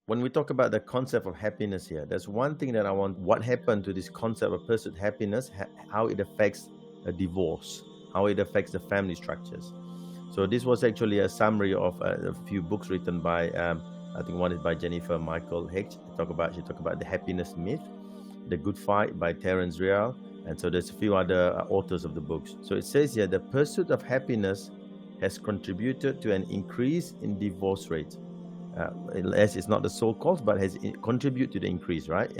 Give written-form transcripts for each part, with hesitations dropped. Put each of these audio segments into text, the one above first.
when we talk about the concept of happiness here, there's one thing that I want. What happened to this concept of pursuit happiness? How it affects a divorce, how it affects the family structures. So this was actually a summary of a few books written by, I think one is by Jennifer Michael Hecht. She talk about the happiness myth, the Good Fight by Terence Real, and so there's a few other authors of the books. So it says here, the pursuit of happiness has contributed to an increase in divorce rates. As it's not the sole cause, but has contributed to the increase, right?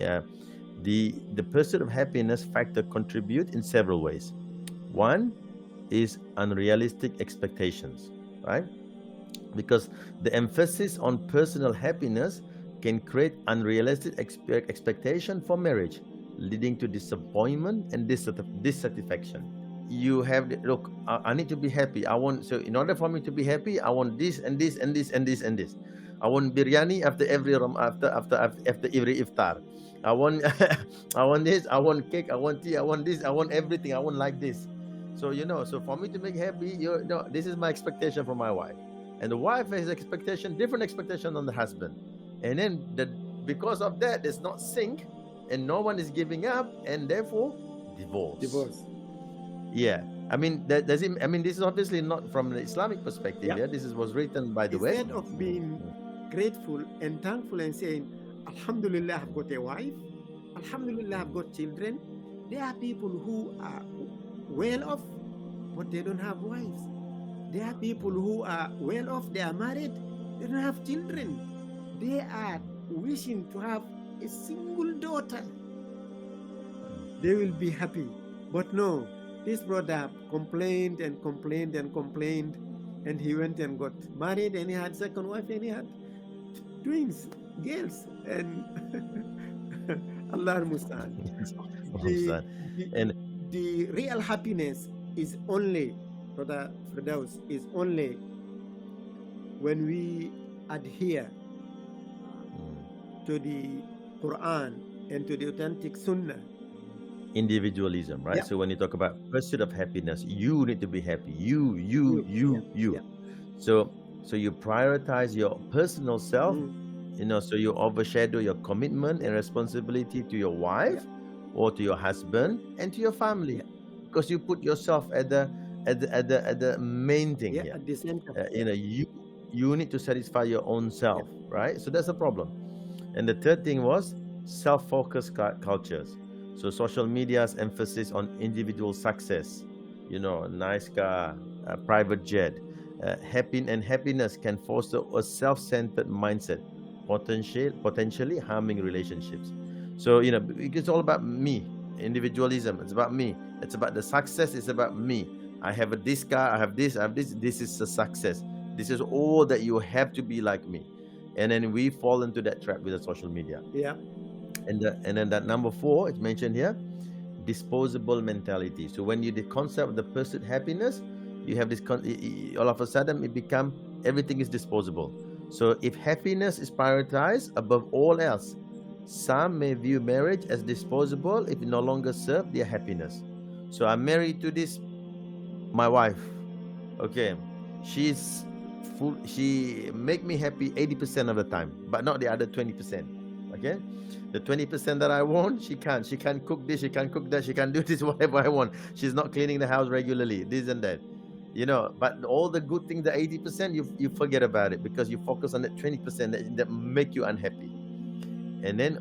The pursuit of happiness factor contribute in several ways. One is unrealistic expectations, right? Because the emphasis on personal happiness can create unrealistic expectation for marriage, leading to disappointment and dissatisfaction. You have look, I need to be happy. I want, so in order for me to be happy, I want this and this and this and this and this. I want biryani after every after every iftar. I want I want this, I want cake, I want tea, I want this, I want everything, I want like this. So so for me to make happy, this is my expectation from my wife. And the wife has different expectation on the husband. And then because of that, there's not sync and no one is giving up, and therefore divorce. Yeah, I mean, this is obviously not from the Islamic perspective. Yeah, this was written by the West. Instead of being grateful and thankful and saying, Alhamdulillah, I've got a wife, Alhamdulillah, I've got children. There are people who are well off, but they don't have wives. There are people who are well off, they are married, they don't have children. They are wishing to have a single daughter. They will be happy. But no, this brother complained and complained and complained, and he went and got married, and he had second wife, and he had twins, girls, and Allah Musta'an. The real happiness is only, Brother Firdaus, is only when we adhere to the Qur'an and to the authentic Sunnah. Individualism, right? Yeah. So when you talk about pursuit of happiness, you need to be happy. You. Yeah. So you prioritize your personal self, so you overshadow your commitment and responsibility to your wife or to your husband and to your family, because you put yourself at the main thing here. At the center. You need to satisfy your own self, right? So that's a problem. And the third thing was self-focused cultures. So social media's emphasis on individual success, nice car, private jet, happiness can foster a self-centered mindset, potentially harming relationships. So it's all about me, individualism. It's about me. It's about the success. It's about me. I have this car. I have this. This is a success. This is all that you have to be like me. And then we fall into that trap with the social media. Yeah. And then that number 4 is mentioned here, disposable mentality. So when you the concept of the pursuit happiness, you have this all of a sudden everything is disposable. So if happiness is prioritized above all else, some may view marriage as disposable if it no longer serves their happiness. So I'm married to my wife. Okay, she make me happy 80% of the time, but not the other 20%. Okay, the 20% that I want, she can't cook this, she can't cook that, she can't do this, whatever I want. She's not cleaning the house regularly, this and that, but all the good things, the 80%, you forget about it because you focus on that 20% that make you unhappy. And then,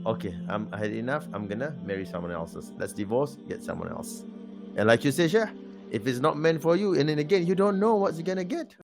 okay, I had enough, I'm gonna marry someone else's. Let's divorce, get someone else. And like you say, Sheikh, if it's not meant for you, and then again, you don't know what you're gonna get.